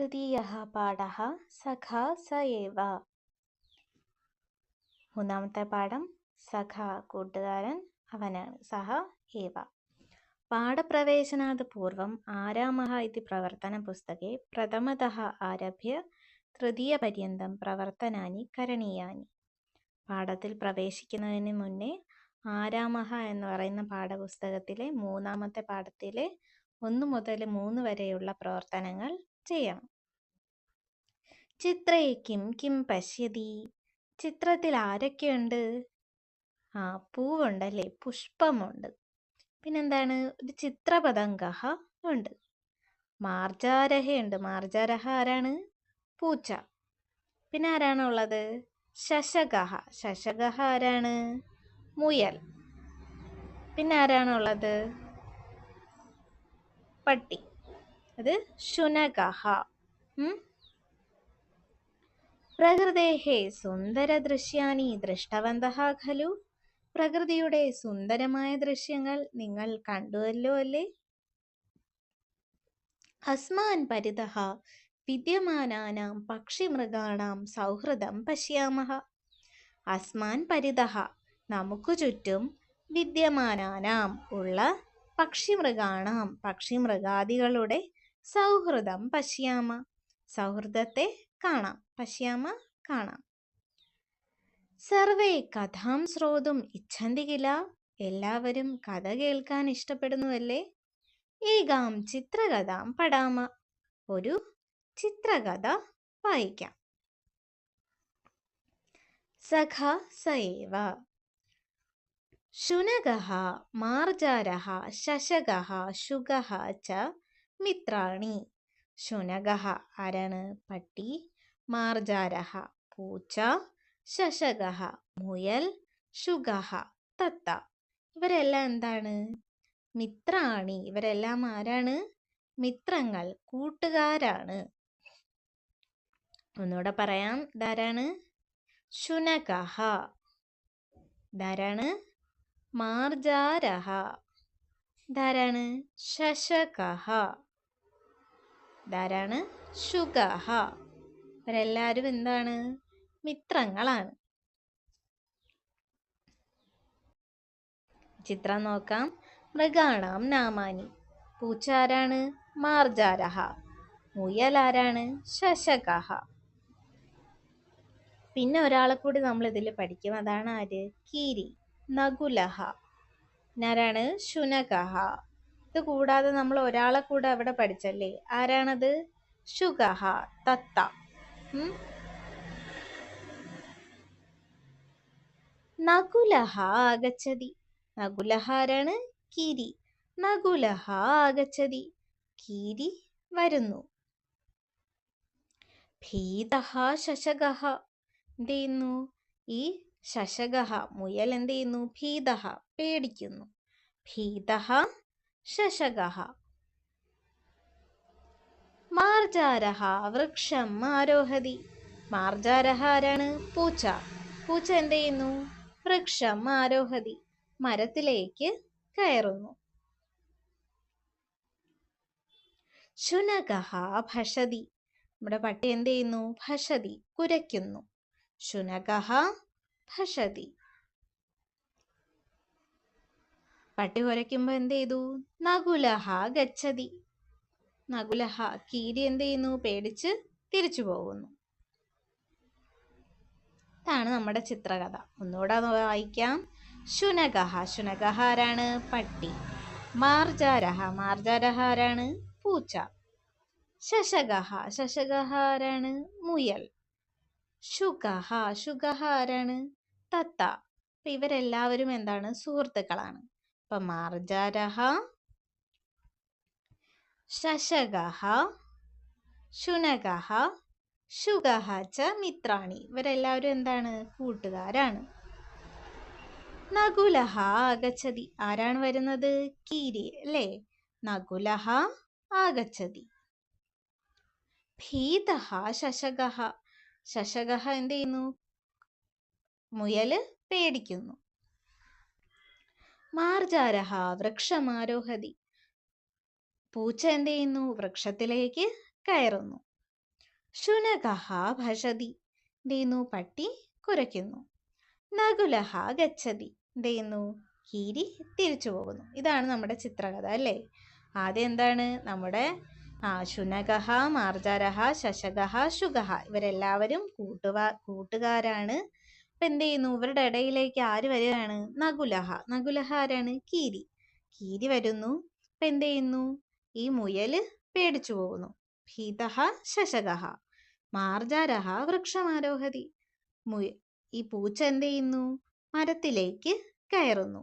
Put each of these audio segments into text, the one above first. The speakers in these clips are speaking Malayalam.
തൃതീയഃ പാഠഃ സഖാ സ ഏവ. മൂന്നാമത്തെ പാഠം സഖ കൂട്ടുകാരൻ അവനാണ്. സഹ ഏവ. പാഠപ്രവേശനാത് പൂർവം ആരാമः इति പ്രവർത്തനപുസ്തകേ പ്രഥമതഃ ആരഭ്യ തൃതീയപര്യന്തം പ്രവർത്തനാനി കരണീയാനി. പാഠത്തിൽ പ്രവേശിക്കുന്നതിന് മുന്നേ ആരാമः എന്ന് പറയുന്ന പാഠപുസ്തകത്തിലെ മൂന്നാമത്തെ പാഠത്തിലെ 1 മുതൽ 3 വരെയുള്ള പ്രവർത്തനങ്ങൾ ചെയ്യണം. ചിത്രേ കിം കിം പശ്യതി. ചിത്രത്തിൽ ആരൊക്കെയുണ്ട്? പൂവുണ്ടല്ലേ, പുഷ്പമുണ്ട്. പിന്നെന്താണ്? ഒരു ചിത്രപതംഗഃ ഉണ്ട്. മാർജാരഹയുണ്ട്. മാർജാരഹ ആരാണ്? പൂച്ച. പിന്നെ ആരാണുള്ളത്? ശശകഃ. ശശകഃ ആരാണ്? മുയൽ. പിന്നെ ആരാണുള്ളത്? പട്ടി. അത് ശുനകഃ. പ്രകൃതേഃ സുന്ദരദൃശ്യാനി ദൃഷ്ടവന്തഃ ഖലു. പ്രകൃതിയുടെ സുന്ദരമായ ദൃശ്യങ്ങൾ നിങ്ങൾ കണ്ടുവല്ലോ അല്ലേ? അസ്മാൻ പരിതഃ വിദ്യമാനാനാം പക്ഷിമൃഗാണാം സൗഹൃദം പശ്യാമഃ. അസ്മാൻ പരിതഃ നമുക്ക് ചുറ്റും വിദ്യമാനാനാം ഉള്ള പക്ഷിമൃഗാണാം പക്ഷിമൃഗാദികളുടെ സൗഹൃദം പശ്യാമ സൗഹൃദത്തെ കാണാം. പശ്യാമ കാണാം. സർവേ കഥാം ശ്രോതും ഇച്ഛന്തി കില. എല്ലാവരും കഥ കേൾക്കാൻ ഇഷ്ടപ്പെടുന്നുവല്ലേ? ഏകാം ചിത്രകഥാം പഠാമ. ഒരു ചിത്രകഥ വായിക്കാം. സഖ സ ഏവ. ശുനകഃ മാർജാരഃ ശശകഃ ശുകഃ ച മിത്രാണി. ശുനകഃ ആരാണ്? പട്ടി. മാർജാരഃ പൂച്ച. ശശകഃ മുയൽ. ശുകഃ തത്ത. ഇവരെല്ലാം എന്താണ്? മിത്രാണി. ഇവരെല്ലാം ആരാണ്? മിത്രങ്ങൾ, കൂട്ടുകാരാണ്. ഒന്നുകൂടെ പറയാം. ഇതാരാണ്? ശുനകഃ. ഇതാരാണ്? മാർജാരഃ. ഇതാരാണ്? ശശകഃ. ഇതാരാണ്? ശുകഃ. ഇവരെല്ലാവരും എന്താണ്? മിത്രങ്ങളാണ്. ചിത്രം നോക്കാം. മൃഗാണാം നാമാനി. പൂച്ച ആരാണ്? മാർജാരഃ. മുയൽ ആരാണ്? ശശകഃ. പിന്നെ ഒരാളെ കൂടി നമ്മൾ ഇതിൽ പഠിക്കും. അതാണ് ആര്? കീരി. നകുലഃ. ആരാണ്? ശുനകഃ. ഇത് കൂടാതെ നമ്മൾ ഒരാളെ കൂടെ അവിടെ പഠിച്ചല്ലേ? ആരാണത്? ശുകഃ തത്ത. നകുലഃ ആഗച്ഛതി. നകുലഃ ആരാണ്? കീരി. നകുലഃ ആഗച്ഛതി. കീരി വരുന്നു. ഭീതഃ ശശകഃ. എന്ത് ചെയ്യുന്നു? ഈ ശശകഃ മുയൽ എന്ത് ചെയ്യുന്നു? ഭീതഃ പേടിക്കുന്നു. ഭീതഃ ശശകഃ. മാർജാരഃ വൃക്ഷം ആരോഹതി. മാർജാരഃ ആരാണ്? പൂച്ച. പൂച്ച എന്ത് ചെയ്യുന്നു? വൃക്ഷം ആരോഹതി മരത്തിലേക്ക് കയറുന്നു. ശുനകഃ ഭഷതി. നമ്മുടെ പട്ടി എന്ത് ചെയ്യുന്നു? ഭഷതി കുരയ്ക്കുന്നു. ശുനകഃ ഭഷതി. പട്ടി കുരയ്ക്കുമ്പോ എന്ത് ചെയ്തു? നകുലഃ ഗച്ഛതി. നകുലഃ കീരി എന്ത് ചെയ്യുന്നു? പേടിച്ച് തിരിച്ചു പോകുന്നു. ഇതാണ് നമ്മുടെ ചിത്രകഥ. ഒന്നുകൂടെ വായിക്കാം. ശുനകഃ. ശുനകഃ ആരാണ്? പട്ടി. മാർജാരഃ. മാർജാരഃ ആരാണ്? പൂച്ച. ശശകഃ. ശശകഃ ആരാണ്? മുയൽ. ശുകഃ. ശുകഃ ആരാണ്? തത്ത. ഇവരെല്ലാവരും എന്താണ്? സുഹൃത്തുക്കളാണ്. അപ്പൊ മാർജാരഃ, ശശകഃ, ശുനകഃ, ശുകഃ ച മിത്രാണി. ഇവരെല്ലാവരും എന്താണ്? കൂട്ടുകാരാണ്. നകുലഃ ആഗച്ഛതി. ആരാണ് വരുന്നത്? കീരി അല്ലേ? നകുലഃ ആഗച്ഛതി. ഭീതഃ ശശകഃ. ശശകഃ എന്ത് ചെയ്യുന്നു? മുയല് പേടിക്കുന്നു. മാർജാരഃ വൃക്ഷമാരോഹതി. പൂച്ച എന്ത് ചെയ്യുന്നു? വൃക്ഷത്തിലേക്ക് കയറുന്നു. ശുനകഃ ഭഷതി. എന്ത് ചെയ്യുന്നു? പട്ടി കുരയ്ക്കുന്നു. നകുലഹ ഗച്ഛതി. എന്ത് ചെയ്യുന്നു? കീരി തിരിച്ചു പോകുന്നു. ഇതാണ് നമ്മുടെ ചിത്രകഥ അല്ലേ? ആദ്യം എന്താണ് നമ്മുടെ ശുനകഃ, മാർജാരഃ, ശശകഃ, ശുകഃ ഇവരെല്ലാവരും കൂട്ടുകാരാണ്. അപ്പൊ എന്ത് ചെയ്യുന്നു? ഇവരുടെ ഇടയിലേക്ക് ആര് വരികയാണ്? നകുലഹ. നകുലഹ ആരാണ്? കീരി. കീരി വരുന്നു. അപ്പൊ എന്ത് ചെയ്യുന്നു? ഈ മുയല് പേടിച്ചു പോകുന്നു. ഭീതഃ ശശകഃ. മാർജാരഃ വൃക്ഷമാരോഹതി. ഈ പൂച്ച എന്ത് ചെയ്യുന്നു? മരത്തിലേക്ക് കയറുന്നു.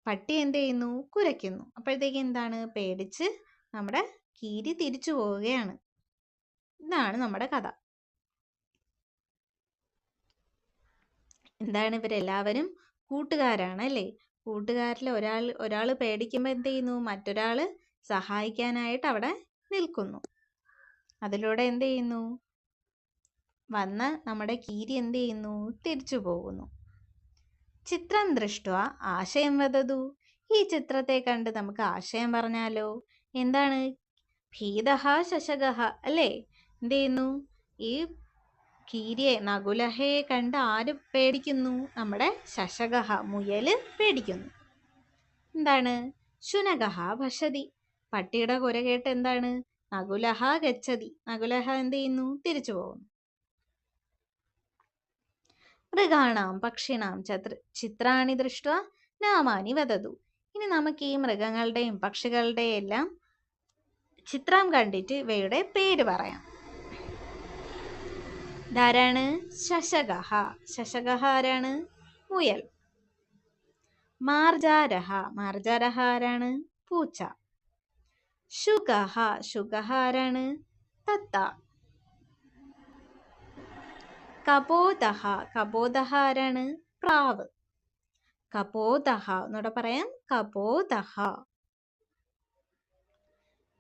പട്ടി എന്ത് ചെയ്യുന്നു? കുരയ്ക്കുന്നു. അപ്പോഴത്തേക്ക് എന്താണ്? പേടിച്ച് നമ്മുടെ കീരി തിരിച്ചു പോവുകയാണ്. ഇതാണ് നമ്മുടെ കഥ. എന്താണ്? ഇവരെല്ലാവരും കൂട്ടുകാരാണ് അല്ലേ? കൂട്ടുകാരിൽ ഒരാൾ പേടിക്കുമ്പോൾ എന്ത് ചെയ്യുന്നു? മറ്റൊരാള് സഹായിക്കാനായിട്ട് അവിടെ നിൽക്കുന്നു. അതിലൂടെ എന്ത് ചെയ്യുന്നു? വന്ന നമ്മുടെ കീരി എന്ത് ചെയ്യുന്നു? തിരിച്ചു പോകുന്നു. ചിത്രം ദൃഷ്ട ആശയം വദതു. ഈ ചിത്രത്തെ കണ്ട് നമുക്ക് ആശയം പറഞ്ഞാലോ? എന്താണ്? ഭീതഃ ശശകഃ അല്ലേ? എന്ത് ചെയ്യുന്നു? ഈ കീരിയെ, നകുലഹയെ കണ്ട് ആര് പേടിക്കുന്നു? നമ്മുടെ ശശകഃ മുയല് പേടിക്കുന്നു. എന്താണ്? ശുനകഃ ഭഷതി. പട്ടിയുടെ കുര കേട്ട് എന്താണ്? നകുലഹ ഗച്ഛതി. നകുലഹ എന്ത് ചെയ്യുന്നു? തിരിച്ചു പോകുന്നു. മൃഗാണാം പക്ഷിണാം ചിത്രാണി ദൃഷ്ട നാമാനി വദതു. ഇനി നമുക്ക് ഈ മൃഗങ്ങളുടെയും പക്ഷികളുടെയും എല്ലാം ചിത്രം കണ്ടിട്ട് ഇവയുടെ പേര് പറയാം. ഇതാരാണ്? ശശകഃ. ശശകഃ ആരാണ്? മുയൽ. മാർജാരഃ. മാർജാരഃ ആരാണ്? പൂച്ച. ശുകഃ. ശുകഃ ആരാണ്? തത്ത. കപോതഃ. കപോതഃ ആരാണ്? പ്രാവ്. കപോതഃ എന്നൂടെ പറയാം. കപോതഃ.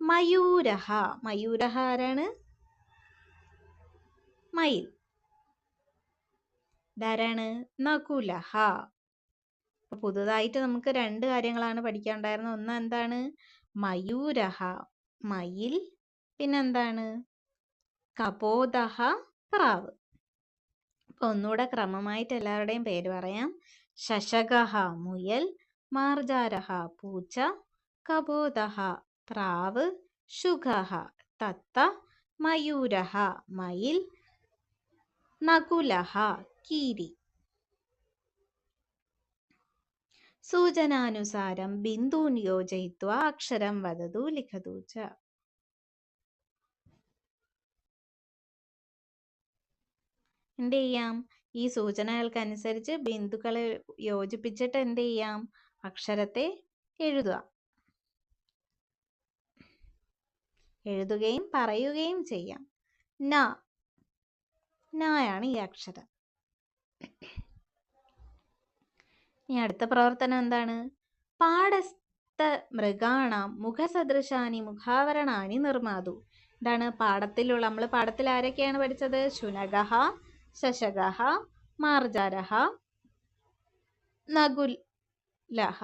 മയൂരഃ. മയൂരഃ ആരാണ്? മയിൽ. ഇതാരാണ്? നകുലഃ. പുതുതായിട്ട് നമുക്ക് 2 കാര്യങ്ങളാണ് പഠിക്കാനുണ്ടായിരുന്നത്. ഒന്ന് എന്താണ്? മയൂരഃ മയിൽ. പിന്നെന്താണ്? കപോതഃ പ്രാവ്. അപ്പൊ ഒന്നുകൂടെ ക്രമമായിട്ട് എല്ലാവരുടെയും പേര് പറയാം. ശശകഃ മുയൽ, മാർജാരഃ പൂച്ച, കപോതഃ പ്രാവ്, ശുകഃ തത്ത, മയൂരഃ മയിൽ, നകുലഃ കീരി. സൂചനാനുസാരം ബിന്ദൂൻ യോജയിത്വാ അക്ഷരം വദതു ലിഖതു ച. എന്ത് ചെയ്യാം? ഈ സൂചനകൾക്കനുസരിച്ച് ബിന്ദുക്കളെ യോജിപ്പിച്ചിട്ട് എന്ത് ചെയ്യാം? അക്ഷരത്തെ എഴുതുകയും പറയുകയും ചെയ്യാം. നായാണ് ഈ അക്ഷരം. ഇനി അടുത്ത പ്രവർത്തനം എന്താണ്? പാഠസ്ഥ മൃഗാണാം മുഖസദൃശാനി മുഖാവരണാനി നിർമാതു. എന്താണ് നമ്മൾ പാഠത്തിൽ ആരൊക്കെയാണ് പഠിച്ചത്? ശുനകഃ, ശശകഃ, മാർജാരഃ, നകുലഃ.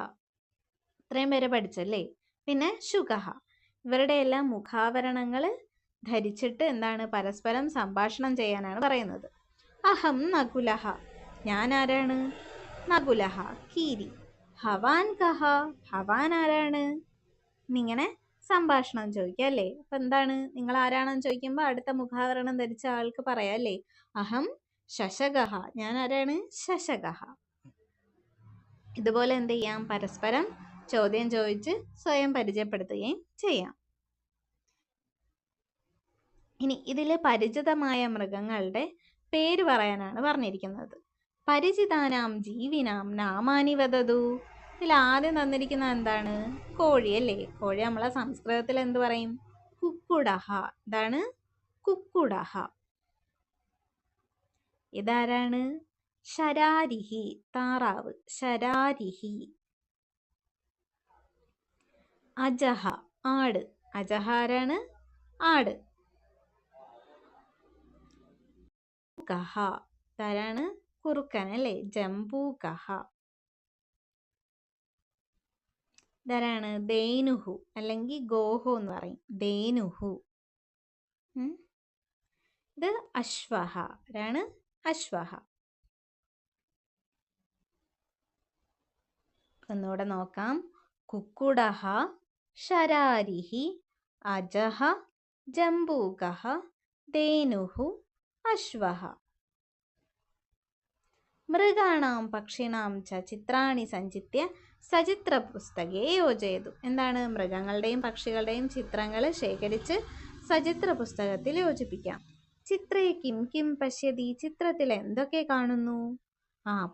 ഇത്രയും പേരെ പഠിച്ചല്ലേ? പിന്നെ ശുകഃ. ഇവരുടെ എല്ലാം മുഖാവരണങ്ങൾ ധരിച്ചിട്ട് എന്താണ് പരസ്പരം സംഭാഷണം ചെയ്യാനാണ് പറയുന്നത്. അഹം നകുലഃ. ഞാൻ ആരാണ്? നകുലഃ കീരി. ഭവാൻ കഹ. ഭവാൻ ആരാണ്? എന്നിങ്ങനെ സംഭാഷണം ചോദിക്കുക അല്ലേ? അപ്പൊ എന്താണ്? നിങ്ങൾ ആരാണെന്ന് ചോദിക്കുമ്പോൾ അടുത്ത മുഖാവരണം ധരിച്ച ആൾക്ക് പറയാം അല്ലേ? അഹം ശശകഃ. ഞാൻ ആരാണ്? ശശകഃ. ഇതുപോലെ എന്ത് ചെയ്യാം? പരസ്പരം ചോദ്യം ചോദിച്ച് സ്വയം പരിചയപ്പെടുത്തുകയും ചെയ്യാം. ഇനി ഇതില് പരിചിതമായ മൃഗങ്ങളുടെ പേര് പറയാനാണ് പറഞ്ഞിരിക്കുന്നത്. പരിചിതാനാം ജീവിനാം നാമാനി വദതു. ഇതിൽ ആദ്യം തന്നിരിക്കുന്ന എന്താണ്? കോഴി അല്ലേ? കോഴി നമ്മളെ സംസ്കൃതത്തിൽ എന്ത് പറയും? കുക്കുടഹ. ഇതാണ് കുക്കുടഹ. ഇതാരാണ്? ശരാരിഹി താറാവ്. ശരാരിഹി. അജഹ ആട്. അജഹ ആരാണ്? ആട്. കഹ ഇതാരാണ്? കുറുക്കൻ അല്ലേ? ജംബൂകഹ. ഇതാരാണ്? ധേനുഹു അല്ലെങ്കിൽ ഗോഹു എന്ന് പറയും. ധേനുഹു. ഇത് അശ്വഹ. ആരാണ്? അശ്വഹ. ഒന്നുകൂടെ നോക്കാം. കുക്കുടഹ, ശരാരിഹി, അജഹ, ജംബൂകഹ, ധേനുഹു, അശ്വഹ. മൃഗാണാം പക്ഷിണാം ച ചിത്രാണി സഞ്ചിത്യ സചിത്ര പുസ്തകേ യോജയതു. എന്താണ്? മൃഗങ്ങളുടെയും പക്ഷികളുടെയും ചിത്രങ്ങൾ ശേഖരിച്ച് സചിത്ര പുസ്തകത്തിൽ യോജിപ്പിക്കാം. ചിത്രേ കിം കിം പശ്യതി. ചിത്രത്തിൽ എന്തൊക്കെ കാണുന്നു?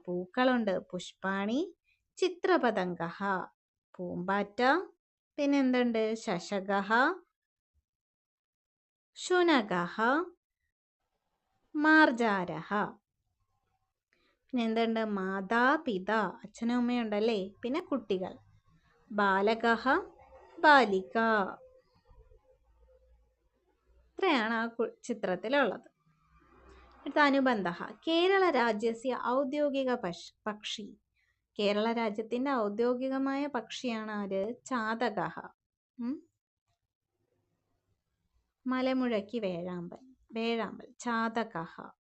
പൂക്കളുണ്ട്. പുഷ്പാണി, ചിത്രപതംഗഃ, പൂമ്പാറ്റ, പിന്നെന്തുണ്ട്? ശശകഃ, ശുനകഃ, മാർജാരഃ. പിന്നെ എന്തുണ്ട്? മാതാ പിത, അച്ഛനും അമ്മയുണ്ടല്ലേ. പിന്നെ കുട്ടികൾ. ബാലകഃ, ബാലിക. ഇത്രയാണ് ആ ചിത്രത്തിലുള്ളത്. അടുത്ത അനുബന്ധഃ. കേരള രാജ്യസ്യ ഔദ്യോഗിക പക്ഷി. കേരള രാജ്യത്തിന്റെ ഔദ്യോഗികമായ പക്ഷിയാണ് ആര്? ചാതകഃ. മലമുഴക്കി വേഴാമ്പൽ. ചാതകഃ.